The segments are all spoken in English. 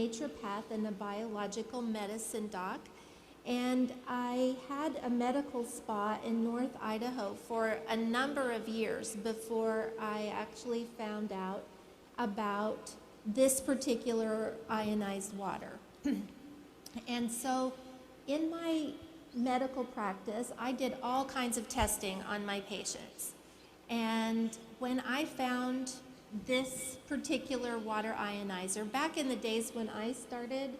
naturopath and a biological medicine doc, and I had a medical spa in North Idaho for a number of years before I actually found out about this particular ionized water. And so in my medical practice, I did all kinds of testing on my patients. And when I found this particular water ionizer, back in the days when I started,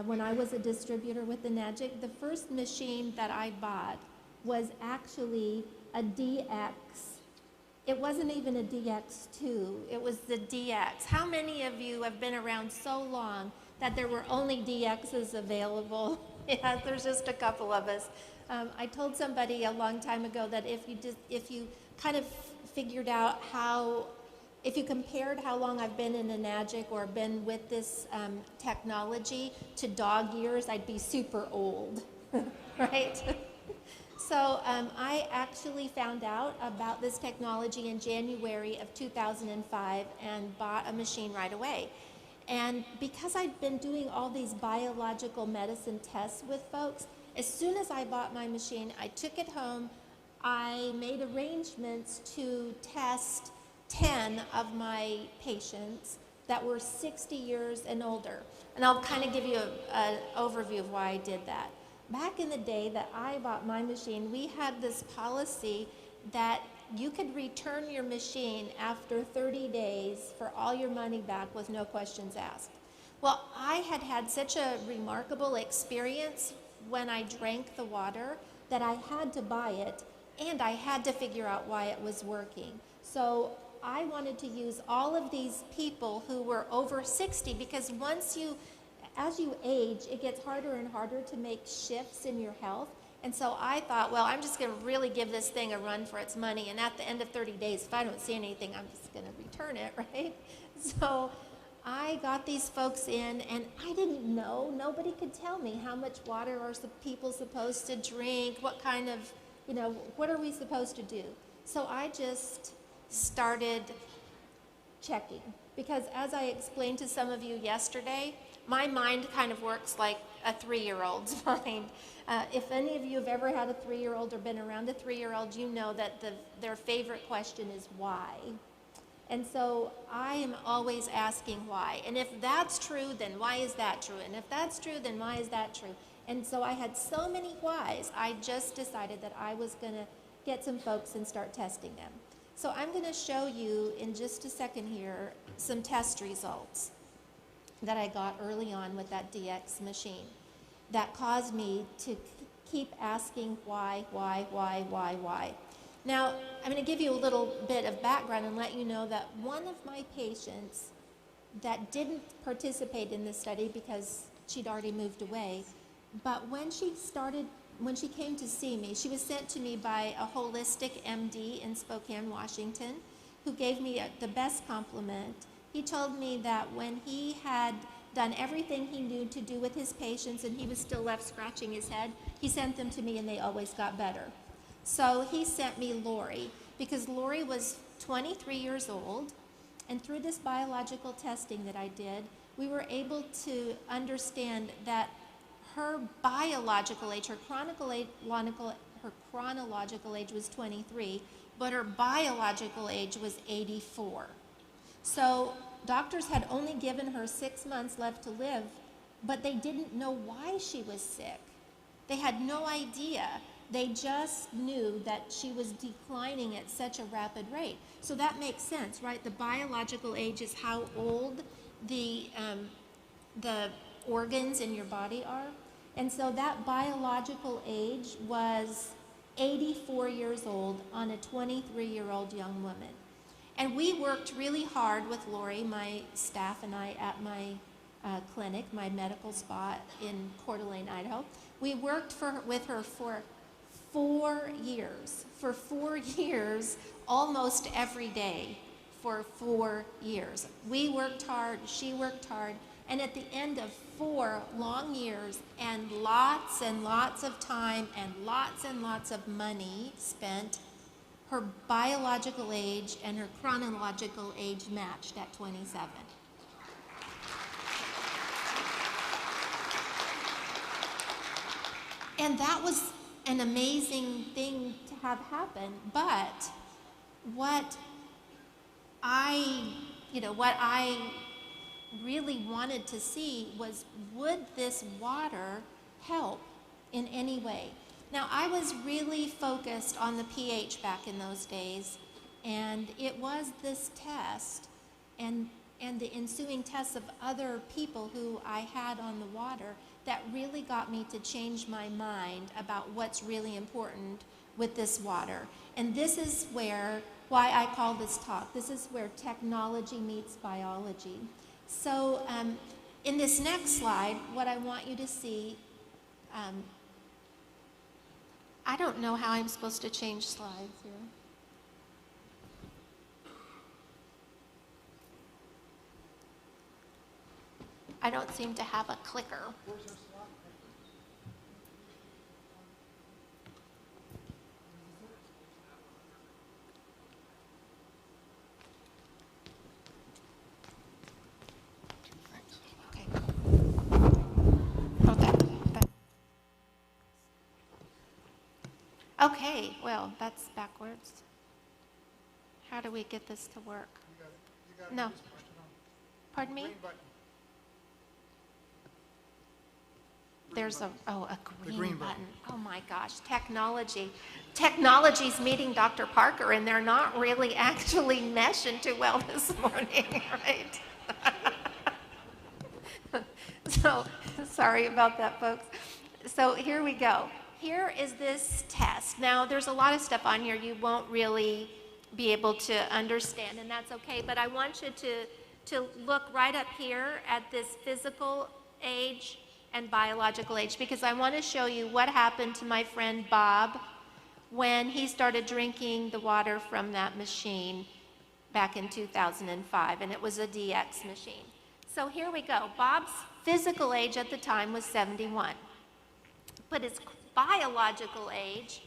when I was a distributor with the NAGIC, the first machine that I bought was actually a DX. It wasn't even a DX2, it was the DX. How many of you have been around so long that there were only DXs available? Yeah, there's just a couple of us. I told somebody a long time ago that if you kind of figured out if you compared how long I've been in a NAGIC or been with this technology to dog years, I'd be super old, right? So I actually found out about this technology in January of 2005 and bought a machine right away. And because I'd been doing all these biological medicine tests with folks, as soon as I bought my machine, I took it home. I made arrangements to test 10 of my patients that were 60 years and older. And I'll kind of give you an overview of why I did that. Back in the day that I bought my machine, we had this policy that you could return your machine after 30 days for all your money back with no questions asked. Well, I had had such a remarkable experience when I drank the water that I had to buy it, and I had to figure out why it was working. So I wanted to use all of these people who were over 60, because as you age, it gets harder and harder to make shifts in your health. And so I thought, well, I'm just going to really give this thing a run for its money. And at the end of 30 days, if I don't see anything, I'm just going to return it, right? So I got these folks in, and I didn't know. Nobody could tell me how much water are people supposed to drink, what kind of, what are we supposed to do? So I just started checking. Because as I explained to some of you yesterday, my mind kind of works like a 3-year-old's mind. If any of you have ever had a 3-year-old or been around a 3-year-old, you know that their favorite question is why. And so I am always asking why. And if that's true, then why is that true? And if that's true, then why is that true? And so I had so many whys, I just decided that I was going to get some folks and start testing them. So I'm going to show you in just a second here some test results that I got early on with that DX machine that caused me to keep asking why. Now, I'm going to give you a little bit of background and let you know that one of my patients that didn't participate in this study because she'd already moved away, but when she came to see me, she was sent to me by a holistic MD in Spokane, Washington, who gave me the best compliment. He told me that when he had done everything he knew to do with his patients and he was still left scratching his head, he sent them to me and they always got better. So he sent me Lori, because Lori was 23 years old, and through this biological testing that I did, we were able to understand that her biological age, her chronological age was 23, but her biological age was 84. So doctors had only given her 6 months left to live, but they didn't know why she was sick. They had no idea. They just knew that she was declining at such a rapid rate. So that makes sense, right? The biological age is how old the organs in your body are. And so that biological age was 84 years old on a 23-year-old young woman. And we worked really hard with Lori, my staff and I, at my clinic, my medical spa in Coeur d'Alene, Idaho. We worked with her for 4 years. For 4 years, almost every day, for 4 years. We worked hard, she worked hard, and at the end of 4 long years and lots of time and lots of money spent, her biological age and her chronological age matched at 27. And that was an amazing thing to have happen. But what what I really wanted to see was, would this water help in any way? Now, I was really focused on the pH back in those days, and it was this test and the ensuing tests of other people who I had on the water that really got me to change my mind about what's really important with this water. And this is why I call this talk, this is where technology meets biology. So in this next slide, what I want you to see, I don't know how I'm supposed to change slides here. I don't seem to have a clicker. Okay. Oh, that. Okay, well, that's backwards. How do we get this to work? You got No. Just push it on. Pardon me? Green button. There's a green green button. button. Oh my gosh, technology. Technology's meeting Dr. Parker, and they're not really actually meshing too well this morning, right? So, sorry about that, folks. So here we go. Here is this test. Now, there's a lot of stuff on here you won't really be able to understand, and that's okay, but I want you to look right up here at this physical age and biological age, because I want to show you what happened to my friend Bob when he started drinking the water from that machine back in 2005, and it was a DX machine. So here we go. Bob's physical age at the time was 71, but his biological age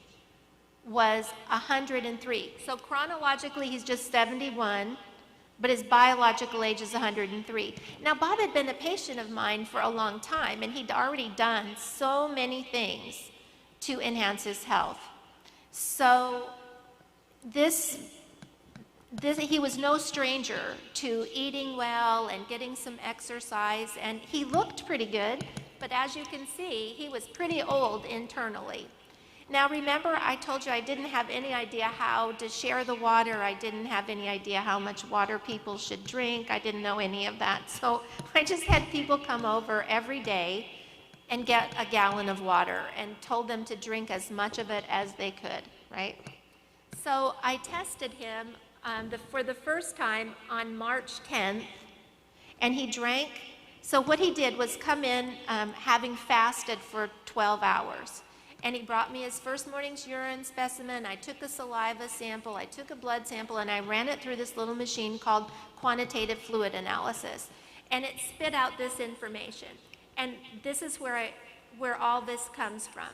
was 103. So chronologically, he's just 71, but his biological age is 103. Now, Bob had been a patient of mine for a long time, and he'd already done so many things to enhance his health. So he was no stranger to eating well and getting some exercise, and he looked pretty good, but as you can see, he was pretty old internally. Now remember, I told you I didn't have any idea how to share the water. I didn't have any idea how much water people should drink. I didn't know any of that. So I just had people come over every day and get a gallon of water and told them to drink as much of it as they could, right? So I tested him for the first time on March 10th, and he drank. So what he did was come in having fasted for 12 hours. And he brought me his first morning's urine specimen. I took a saliva sample, I took a blood sample, and I ran it through this little machine called quantitative fluid analysis. And it spit out this information. And this is where all this comes from.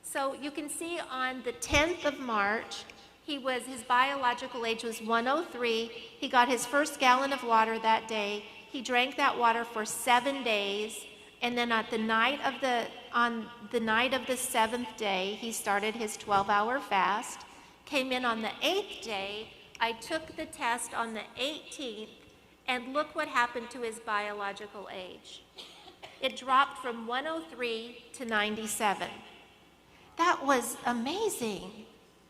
So you can see on the 10th of March, his biological age was 103. He got his first gallon of water that day. He drank that water for 7 days. And then on the night of the 7th day, he started his 12-hour fast, came in on the 8th day. I took the test on the 18th, and look what happened to his biological age. It dropped from 103 to 97. That was amazing.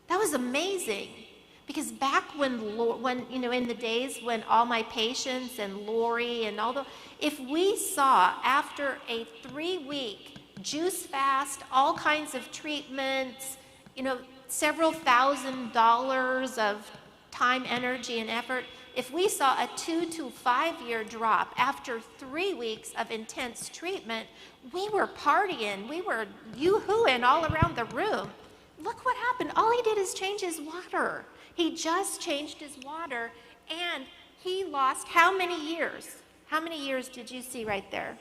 That was amazing. Because back when in the days when all my patients and Lori and if we saw after a 3-week juice fast, all kinds of treatments, several $1,000s of time, energy, and effort, if we saw a 2 to 5 year drop after 3 weeks of intense treatment, we were partying, we were yoo-hooing all around the room. Look what happened. All he did is change his water. He just changed his water, and he lost how many years? How many years did you see right there?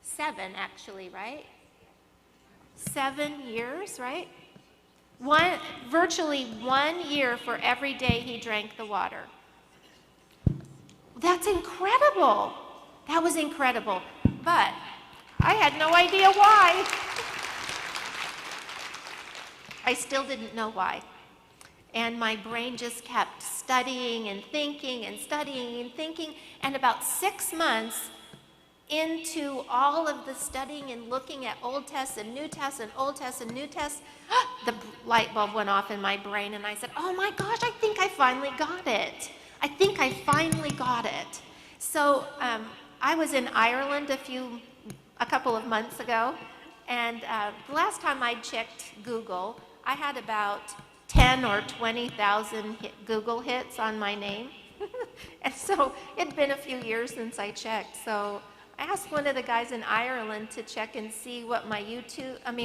7, actually, right? 7 years, right? Virtually 1 year for every day he drank the water. That's incredible. That was incredible. But I had no idea why. I still didn't know why. And my brain just kept studying and thinking and studying and thinking. And about 6 months into all of the studying and looking at Old Tests and New Tests and Old Tests and New Tests, the light bulb went off in my brain and I said, oh my gosh, I think I finally got it. I think I finally got it. So I was in Ireland a couple of months ago, and the last time I checked Google, I had about 10 or 20,000 Google hits on my name. And so it'd been a few years since I checked. So I asked one of the guys in Ireland to check and see what my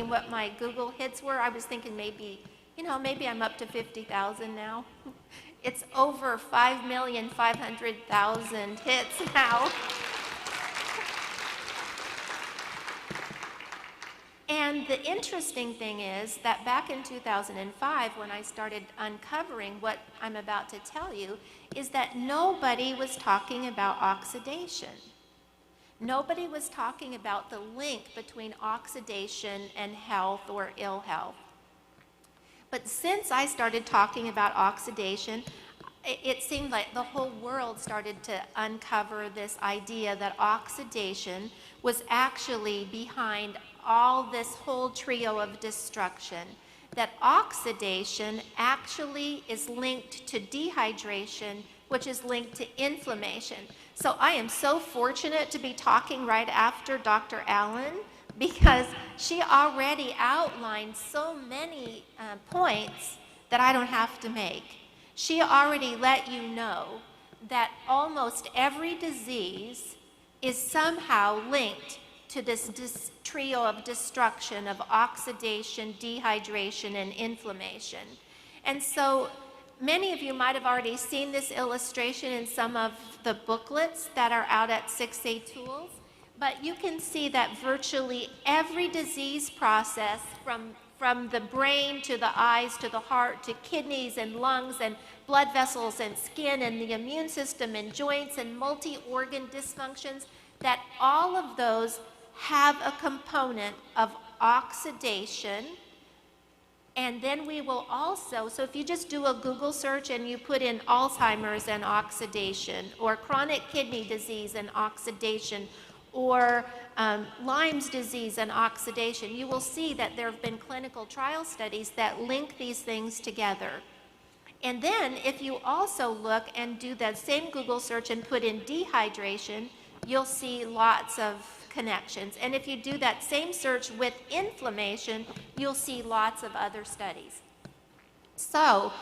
what my Google hits were. I was thinking maybe I'm up to 50,000 now. It's over 5,500,000 hits now. And the interesting thing is that back in 2005, when I started uncovering what I'm about to tell you, is that nobody was talking about oxidation. Nobody was talking about the link between oxidation and health or ill health. But since I started talking about oxidation, it seemed like the whole world started to uncover this idea that oxidation was actually behind all this whole trio of destruction. That oxidation actually is linked to dehydration, which is linked to inflammation. So I am so fortunate to be talking right after Dr. Allen, because she already outlined so many points that I don't have to make. She already let you know that almost every disease is somehow linked to this trio of destruction of oxidation, dehydration, and inflammation. And so many of you might have already seen this illustration in some of the booklets that are out at 6A Tools, but you can see that virtually every disease process from the brain to the eyes to the heart to kidneys and lungs and blood vessels and skin and the immune system and joints and multi-organ dysfunctions, that all of those have a component of oxidation. And then we will also, so if you just do a Google search and you put in Alzheimer's and oxidation, or chronic kidney disease and oxidation, or Lyme's disease and oxidation, you will see that there have been clinical trial studies that link these things together. And then if you also look and do that same Google search and put in dehydration, you'll see lots of connections. And if you do that same search with inflammation, you'll see lots of other studies. So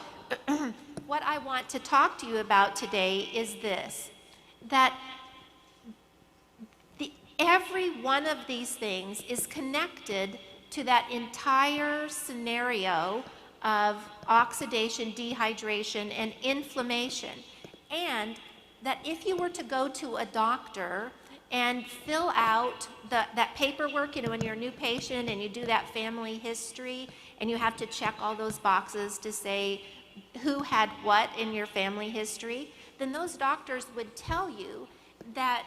what I want to talk to you about today is this, that every one of these things is connected to that entire scenario of oxidation, dehydration, and inflammation. And that if you were to go to a doctor and fill out that paperwork, when you're a new patient and you do that family history and you have to check all those boxes to say who had what in your family history, then those doctors would tell you that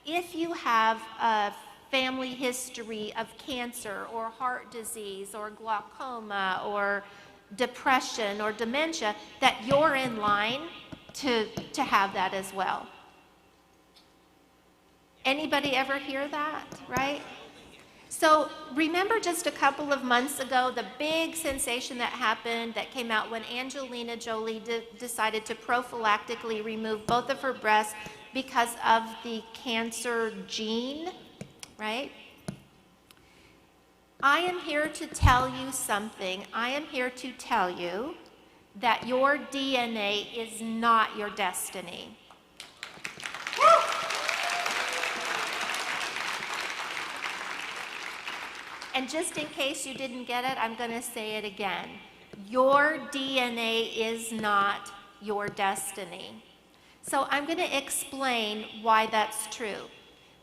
if you have a family history of cancer or heart disease or glaucoma or depression or dementia, that you're in line to have that as well. Anybody ever hear that, right? So remember just a couple of months ago, the big sensation that happened that came out when Angelina Jolie decided to prophylactically remove both of her breasts because of the cancer gene, right? I am here to tell you something. I am here to tell you that your DNA is not your destiny. And just in case you didn't get it, I'm going to say it again. Your DNA is not your destiny. So I'm going to explain why that's true.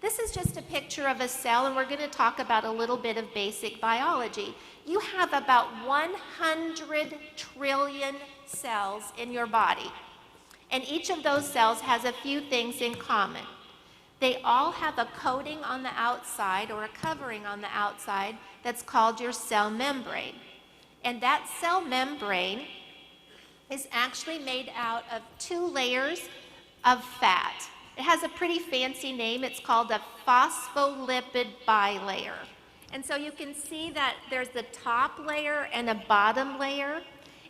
This is just a picture of a cell, and we're going to talk about a little bit of basic biology. You have about 100 trillion cells in your body, and each of those cells has a few things in common. They all have a coating on the outside or a covering on the outside that's called your cell membrane. And that cell membrane is actually made out of 2 layers of fat. It has a pretty fancy name. It's called a phospholipid bilayer. And so you can see that there's the top layer and a bottom layer.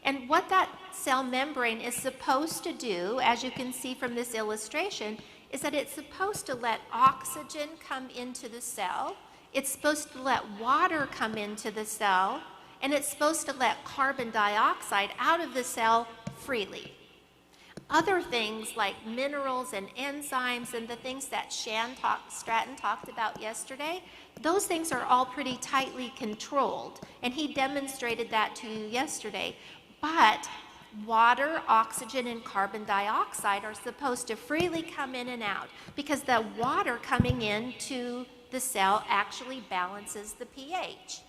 And what that cell membrane is supposed to do, as you can see from this illustration, is that it's supposed to let oxygen come into the cell. It's supposed to let water come into the cell, and it's supposed to let carbon dioxide out of the cell freely. Other things like minerals and enzymes and the things that Stratton talked about yesterday, those things are all pretty tightly controlled, and he demonstrated that to you yesterday. But water, oxygen, and carbon dioxide are supposed to freely come in and out because the water coming into the cell actually balances the pH.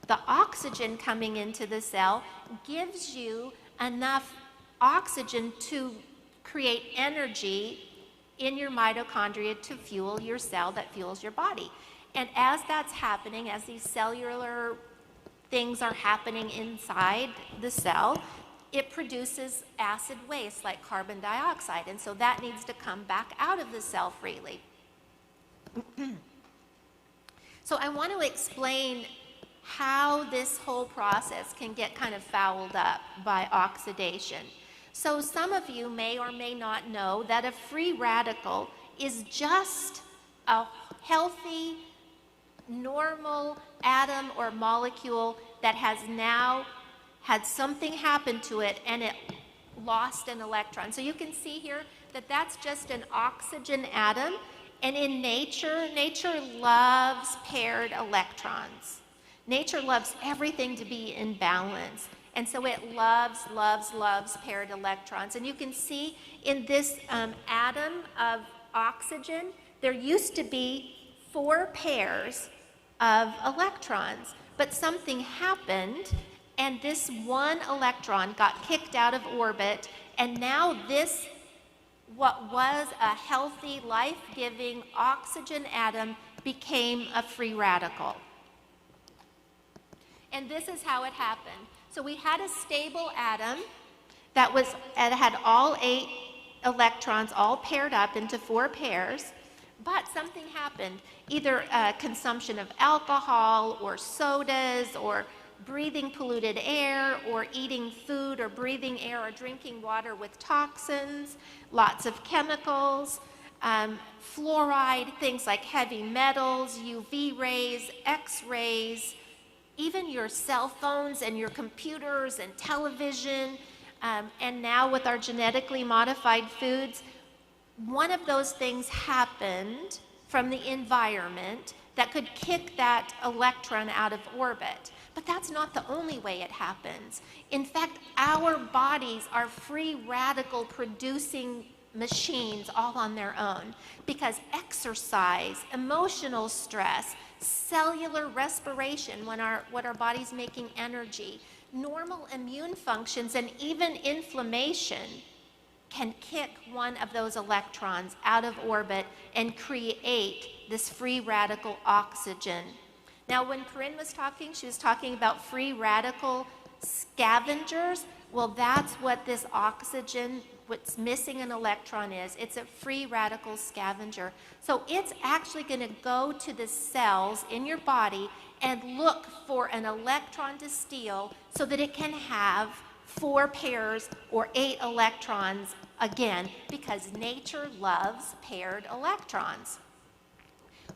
The oxygen coming into the cell gives you enough oxygen to create energy in your mitochondria to fuel your cell that fuels your body. And as that's happening, as these cellular things are happening inside the cell, it produces acid waste like carbon dioxide, and so that needs to come back out of the cell freely. So I want to explain how this whole process can get kind of fouled up by oxidation. So some of you may or may not know that a free radical is just a healthy, normal atom or molecule that has now had something happen to it and it lost an electron. So you can see here that that's just an oxygen atom, and in nature loves paired electrons. Nature loves everything to be in balance, and so it loves paired electrons. And you can see in this atom of oxygen, there used to be 4 pairs of electrons, but something happened and this one electron got kicked out of orbit, and now this, what was a healthy, life-giving oxygen atom, became a free radical. And this is how it happened. So we had a stable atom that had all 8 electrons all paired up into 4 pairs, but something happened. Either consumption of alcohol or sodas or breathing polluted air or eating food or breathing air or drinking water with toxins, lots of chemicals, fluoride, things like heavy metals, UV rays, X-rays, even your cell phones and your computers and television, and now with our genetically modified foods, one of those things happened from the environment that could kick that electron out of orbit. But that's not the only way it happens. In fact, our bodies are free radical producing machines all on their own, because exercise, emotional stress, cellular respiration, when our body's making energy, normal immune functions, and even inflammation can kick one of those electrons out of orbit and create this free radical oxygen. Now, when Corinne was talking, she was talking about free radical scavengers. Well, that's what this oxygen, what's missing an electron is. It's a free radical scavenger. So it's actually going to go to the cells in your body and look for an electron to steal so that it can have 4 pairs or 8 electrons again, because nature loves paired electrons.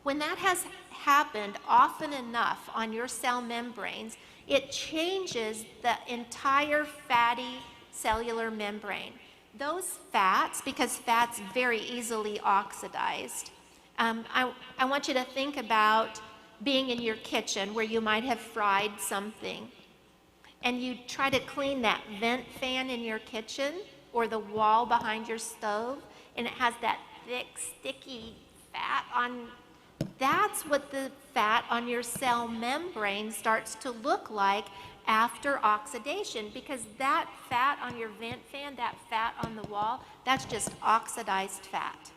When that has happened often enough on your cell membranes, it changes the entire fatty cellular membrane. Those fats, because fat's very easily oxidized, I want you to think about being in your kitchen where you might have fried something, and you try to clean that vent fan in your kitchen or the wall behind your stove, and it has that thick, sticky fat on. That's what the fat on your cell membrane starts to look like after oxidation, because that fat on your vent fan, that fat on the wall, that's just oxidized fat.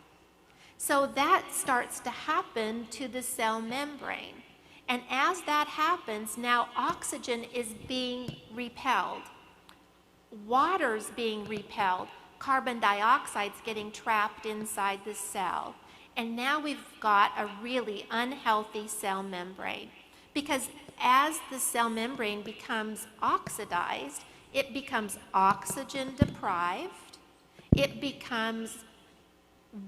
So that starts to happen to the cell membrane. And as that happens, now oxygen is being repelled. Water's being repelled. Carbon dioxide's getting trapped inside the cell. And now we've got a really unhealthy cell membrane. Because as the cell membrane becomes oxidized, it becomes oxygen deprived, it becomes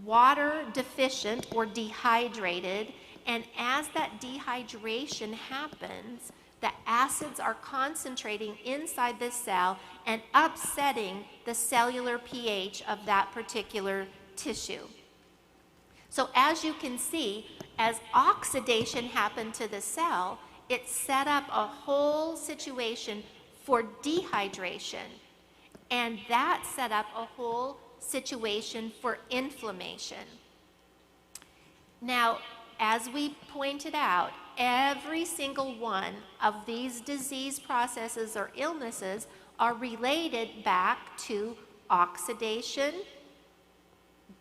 water deficient or dehydrated, and as that dehydration happens, the acids are concentrating inside the cell and upsetting the cellular pH of that particular tissue. So as you can see, as oxidation happened to the cell, it set up a whole situation for dehydration, and that set up a whole situation for inflammation. Now, as we pointed out, every single one of these disease processes or illnesses are related back to oxidation,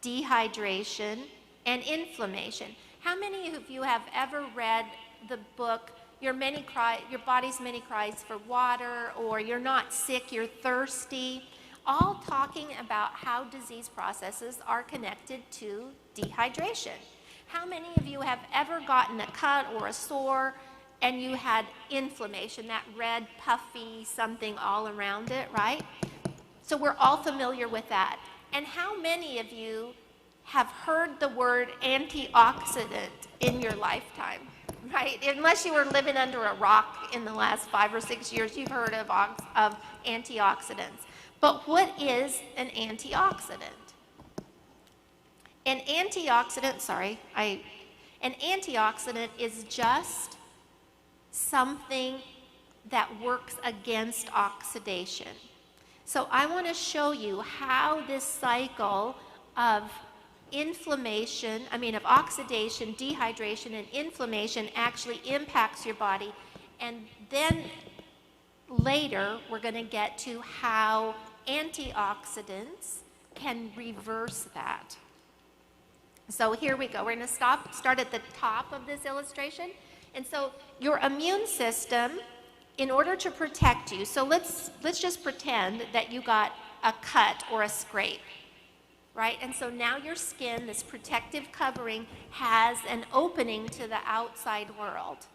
dehydration, and inflammation. How many of you have ever read the book Your Body's Many Cries for Water, or You're Not Sick, You're Thirsty? All talking about how disease processes are connected to dehydration. How many of you have ever gotten a cut or a sore and you had inflammation, that red, puffy something all around it, right? So we're all familiar with that. And how many of you have heard the word antioxidant in your lifetime, right? Unless you were living under a rock in the last 5 or 6 years, you've heard of antioxidants. But what is an antioxidant? An antioxidant is just something that works against oxidation. So I want to show you how this cycle of oxidation, dehydration, and inflammation actually impacts your body. And then later, we're going to get to how antioxidants can reverse that. So here we go. We're going to start at the top of this illustration. And so your immune system, in order to protect you, so let's just pretend that you got a cut or a scrape, right? And so now your skin, this protective covering, has an opening to the outside world.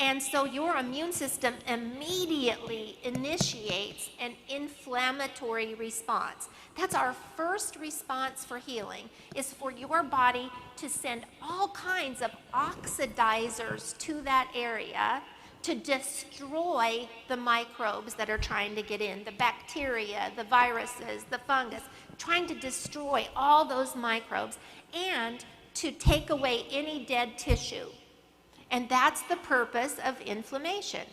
And so your immune system immediately initiates an inflammatory response. That's our first response for healing, is for your body to send all kinds of oxidizers to that area to destroy the microbes that are trying to get in, the bacteria, the viruses, the fungus, trying to destroy all those microbes and to take away any dead tissue. And that's the purpose of inflammation.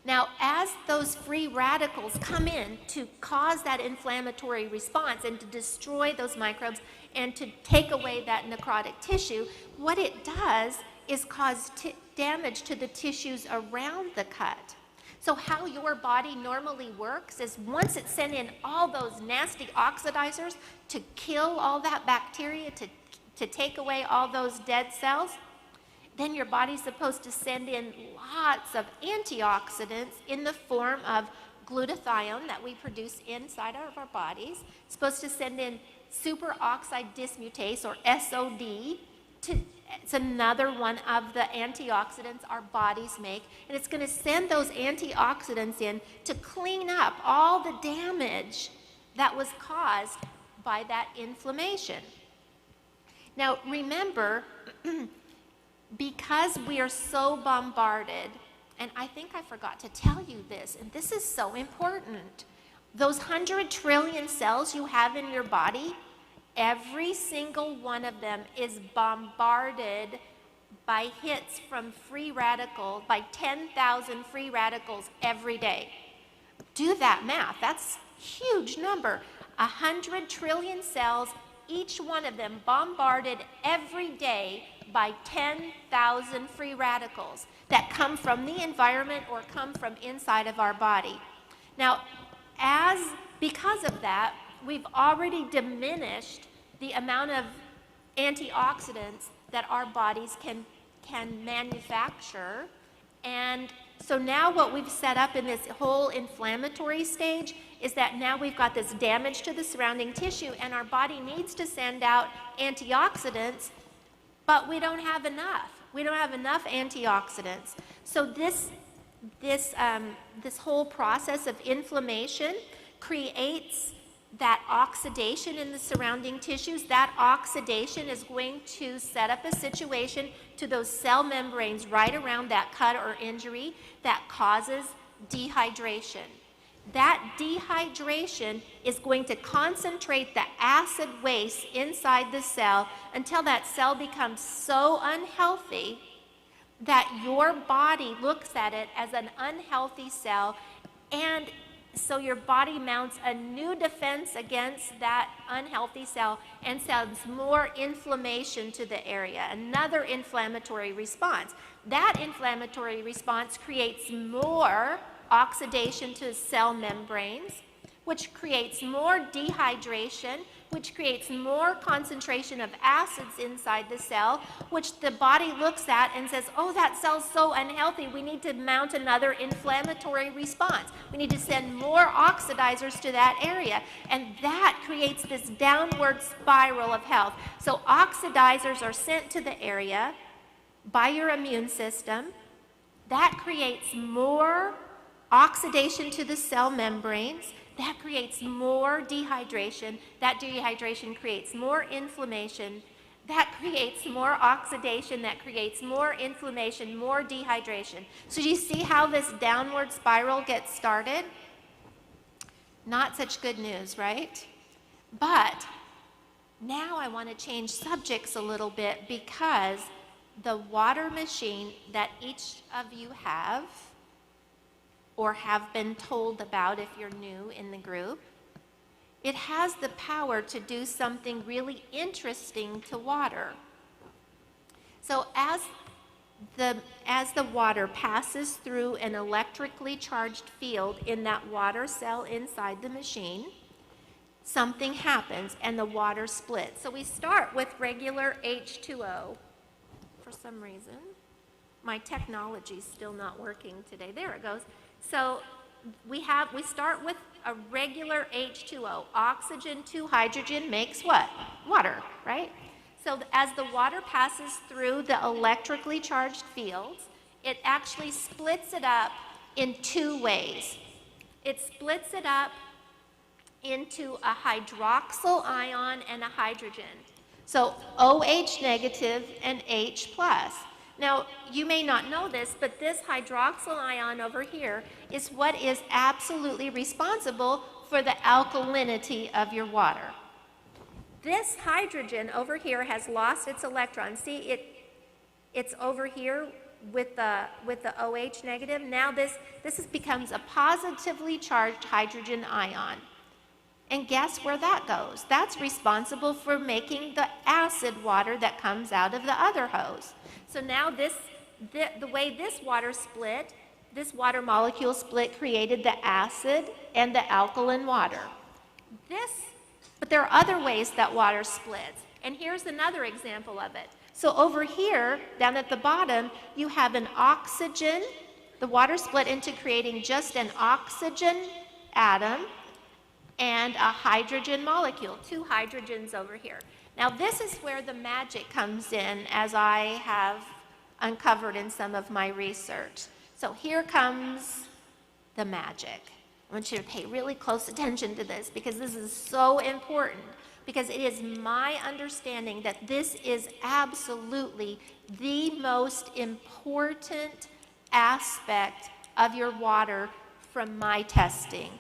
Now, as those free radicals come in to cause that inflammatory response and to destroy those microbes and to take away that necrotic tissue, what it does is cause damage to the tissues around the cut. So how your body normally works is once it's sent in all those nasty oxidizers to kill all that bacteria, to take away all those dead cells, then your body's supposed to send in lots of antioxidants in the form of glutathione that we produce inside of our bodies. It's supposed to send in superoxide dismutase, or SOD. It's another one of the antioxidants our bodies make, and it's going to send those antioxidants in to clean up all the damage that was caused by that inflammation. Now remember, because we are so bombarded, and I think I forgot to tell you this, and this is so important. Those 100 trillion cells you have in your body, every single one of them is bombarded by hits from free radicals, by 10,000 free radicals every day. Do that math. That's a huge number. 100 trillion cells, each one of them bombarded every day by 10,000 free radicals that come from the environment or come from inside of our body. Now, because of that, we've already diminished the amount of antioxidants that our bodies can manufacture. And so now what we've set up in this whole inflammatory stage is that now we've got this damage to the surrounding tissue, and our body needs to send out antioxidants, but we don't have enough. We don't have enough antioxidants. So this whole process of inflammation creates that oxidation in the surrounding tissues. That oxidation is going to set up a situation to those cell membranes right around that cut or injury that causes dehydration. That dehydration is going to concentrate the acid waste inside the cell until that cell becomes so unhealthy that your body looks at it as an unhealthy cell, and so your body mounts a new defense against that unhealthy cell and sends more inflammation to the area, another inflammatory response. That inflammatory response creates more oxidation to cell membranes, which creates more dehydration, which creates more concentration of acids inside the cell, which the body looks at and says, oh, that cell's so unhealthy, we need to mount another inflammatory response. We need to send more oxidizers to that area. And that creates this downward spiral of health. So oxidizers are sent to the area by your immune system. That creates more oxidation to the cell membranes. That creates more dehydration. That dehydration creates more inflammation. That creates more oxidation. That creates more inflammation, more dehydration. So do you see how this downward spiral gets started? Not such good news, right? But now I want to change subjects a little bit, because the water machine that each of you have, or have been told about if you're new in the group, it has the power to do something really interesting to water. So as the water passes through an electrically charged field in that water cell inside the machine, something happens and the water splits. So we start with regular H2O. For some reason, my technology's still not working today. There it goes. So we start with a regular H2O. Oxygen to hydrogen makes what? Water, right? So as the water passes through the electrically charged fields, it actually splits it up in two ways. It splits it up into a hydroxyl ion and a hydrogen. So OH negative and H plus. Now, you may not know this, but this hydroxyl ion over here is what is absolutely responsible for the alkalinity of your water. This hydrogen over here has lost its electron. See, it's over here with the OH negative. Now this becomes a positively charged hydrogen ion. And guess where that goes? That's responsible for making the acid water that comes out of the other hose. So now the way this water split, this water molecule split, created the acid and the alkaline water. But there are other ways that water splits. And here's another example of it. So over here, down at the bottom, you have an oxygen. The water split into creating just an oxygen atom and a hydrogen molecule, two hydrogens over here. Now this is where the magic comes in, as I have uncovered in some of my research. So here comes the magic. I want you to pay really close attention to this, because this is so important, because it is my understanding that this is absolutely the most important aspect of your water from my testing.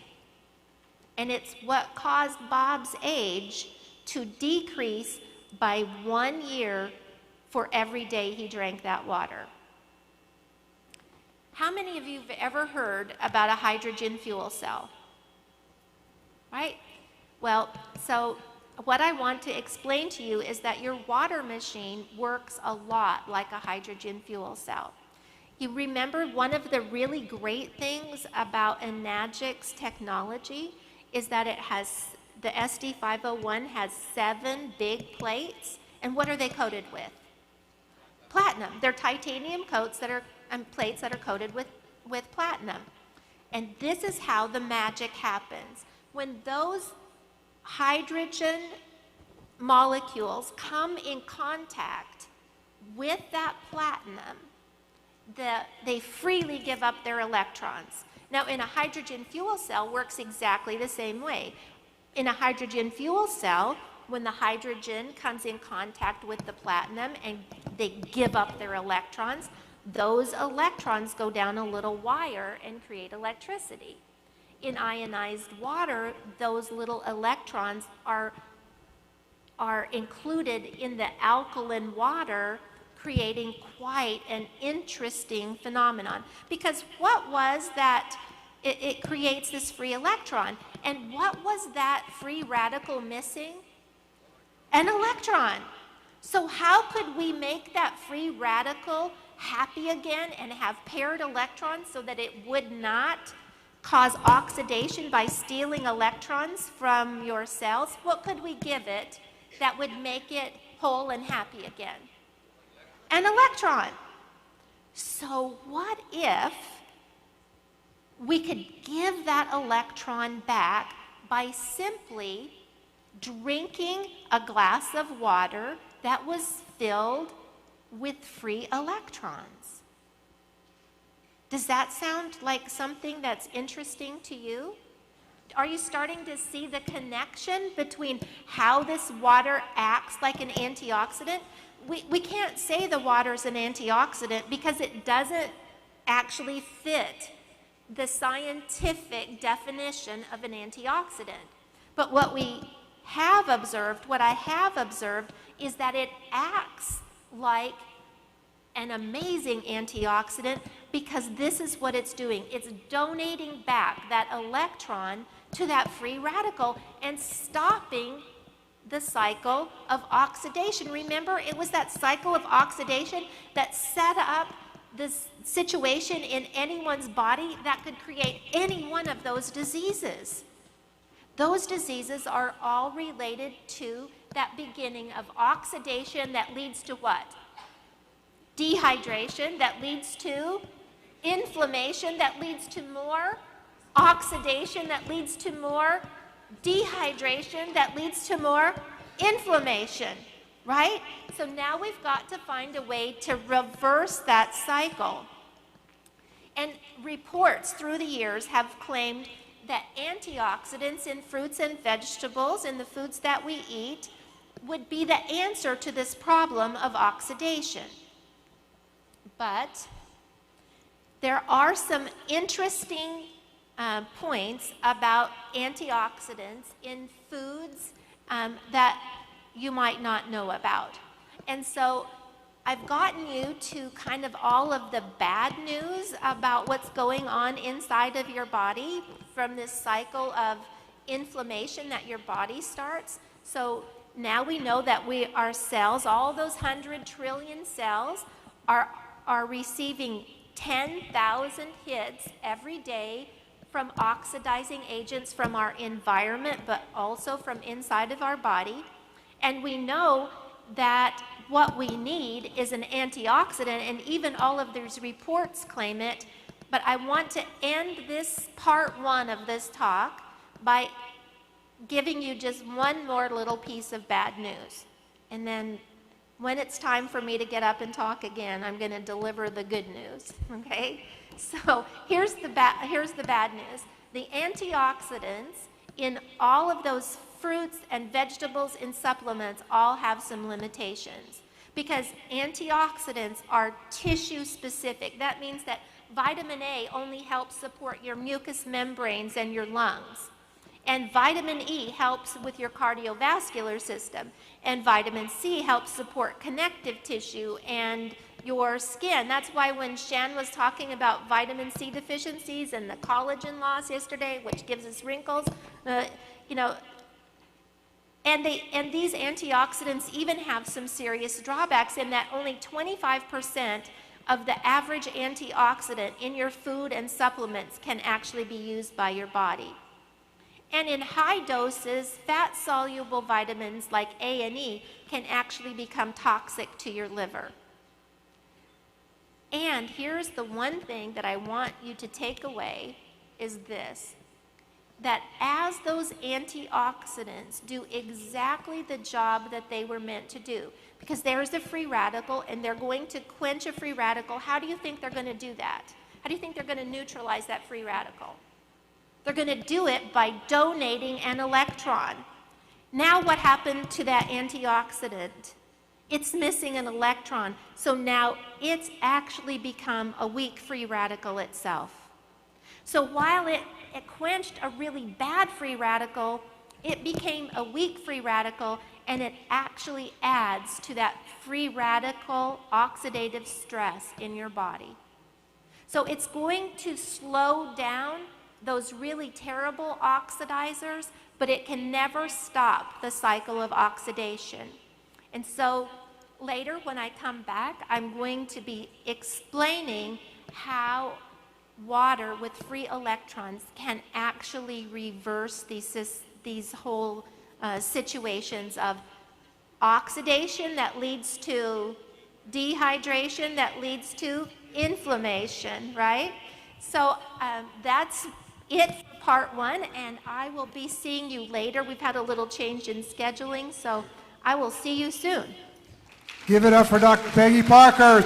And it's what caused Bob's age to decrease by 1 year for every day he drank that water. How many of you have ever heard about a hydrogen fuel cell? Right? Well, so what I want to explain to you is that your water machine works a lot like a hydrogen fuel cell. You remember one of the really great things about Enagic's technology is that it has, the SD501 has 7 big plates, And what are they coated with? Platinum. They're titanium coats that are plates that are coated with platinum. And this is how the magic happens. When those hydrogen molecules come in contact with that platinum, they freely give up their electrons. Now, in a hydrogen fuel cell works exactly the same way. In a hydrogen fuel cell, when the hydrogen comes in contact with the platinum and they give up their electrons, those electrons go down a little wire and create electricity. In ionized water, those little electrons are included in the alkaline water, creating quite an interesting phenomenon. Because what was that? It creates this free electron. And what was that free radical missing? An electron. So how could we make that free radical happy again and have paired electrons so that it would not cause oxidation by stealing electrons from your cells? What could we give it that would make it whole and happy again? An electron. So what if we could give that electron back by simply drinking a glass of water that was filled with free electrons? Does that sound like something that's interesting to you? Are you starting to see the connection between how this water acts like an antioxidant? We can't say the water's an antioxidant because it doesn't actually fit the scientific definition of an antioxidant. But what I have observed is that it acts like an amazing antioxidant because this is what it's doing. It's donating back that electron to that free radical and stopping the cycle of oxidation. Remember, it was that cycle of oxidation that set up this situation in anyone's body that could create any one of those diseases. Those diseases are all related to that beginning of oxidation that leads to what? Dehydration, that leads to inflammation, that leads to more oxidation, that leads to more dehydration, that leads to more inflammation, right? So now we've got to find a way to reverse that cycle. And reports through the years have claimed that antioxidants in fruits and vegetables, in the foods that we eat, would be the answer to this problem of oxidation. But there are some interesting points about antioxidants in foods that you might not know about. And so I've gotten you to kind of all of the bad news about what's going on inside of your body from this cycle of inflammation that your body starts. So now we know that our cells, all those 100 trillion cells, are receiving 10,000 hits every day from oxidizing agents from our environment, but also from inside of our body. And we know that what we need is an antioxidant, and even all of these reports claim it. But I want to end this part one of this talk by giving you just one more little piece of bad news. And then when it's time for me to get up and talk again, I'm going to deliver the good news, okay? So here's the bad news. The antioxidants in all of those fruits and vegetables and supplements all have some limitations because antioxidants are tissue specific. That means that vitamin A only helps support your mucous membranes and your lungs. And vitamin E helps with your cardiovascular system. And vitamin C helps support connective tissue and your skin. That's why when Shan was talking about vitamin C deficiencies and the collagen loss yesterday, which gives us wrinkles, and these antioxidants even have some serious drawbacks in that only 25% of the average antioxidant in your food and supplements can actually be used by your body. And in high doses, fat-soluble vitamins like A and E can actually become toxic to your liver. And here's the one thing that I want you to take away is this, that as those antioxidants do exactly the job that they were meant to do, because there is a free radical and they're going to quench a free radical, how do you think they're going to do that? How do you think they're going to neutralize that free radical? They're going to do it by donating an electron. Now what happened to that antioxidant? It's missing an electron, so now it's actually become a weak free radical itself. So while it quenched a really bad free radical, it became a weak free radical, and it actually adds to that free radical oxidative stress in your body. So it's going to slow down those really terrible oxidizers, but it can never stop the cycle of oxidation. And so later when I come back, I'm going to be explaining how water with free electrons can actually reverse these whole situations of oxidation that leads to dehydration, that leads to inflammation, right? So that's it for part one, and I will be seeing you later. We've had a little change in scheduling, so I will see you soon. Give it up for Dr. Peggy Parker.